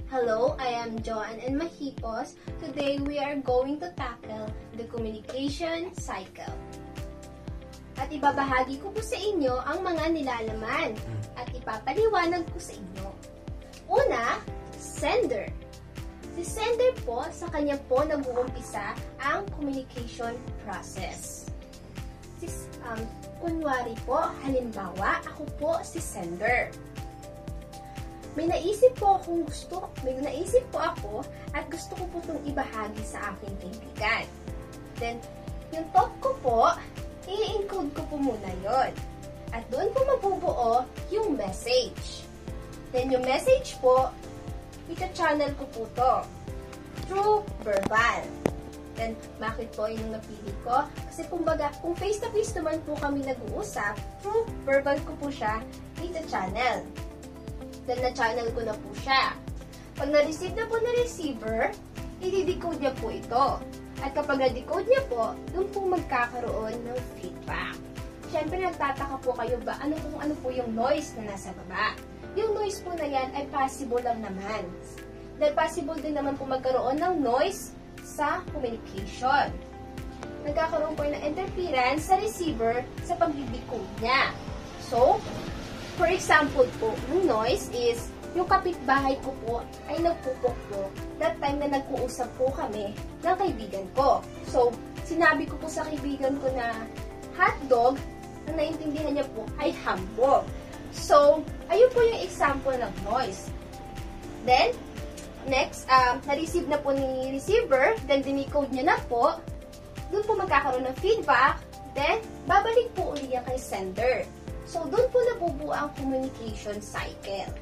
Hello, I am Joanne and Mahipos. Today we are going to tackle the communication cycle. At ibabahagi ko po sa inyo ang mga nilalaman at ipapaliwanag ko sa inyo. Una, sender. Si sender po, sa kanya po nag-uumpisa ang communication process. Kunwari po, halimbawa, ako po si sender. May naisip po ako at gusto ko po itong ibahagi sa aking kaibigan. Then, yung thought ko po, i-encode ko po muna yon. At doon po mabubuo yung message. Then, yung message po, ita-channel ko po to through verbal. Then, bakit po yung napili ko? Kasi kumbaga, kung face-to-face naman po kami nag-uusap, through verbal ko po siya ita-channel. Then, na-channel ko na po siya. Pag na-receive na po na receiver, i-decode niya po ito. At kapag na-decode niya po, doon po magkakaroon ng feedback. Siyempre, nagtataka po kayo ba ano po yung noise na nasa baba? Yung noise po na yan ay possible lang naman. Dahil possible din naman po magkaroon ng noise sa communication. Nagkakaroon po ng interference sa receiver sa pag-decode niya. So, for example po, yung noise is, yung kapitbahay ko po ay nagpupukpok that time na nag-uusap po kami ng kaibigan ko. So, sinabi ko po sa kaibigan ko na hotdog, na naintindihan niya po ay hambog. So, ayun po yung example ng noise. Then, next, na-receive na po ni receiver, then dinicode niya na po, doon po magkakaroon ng feedback, then babalik po ulit yan kay sender. So, doon po nabubuo ang communication cycle.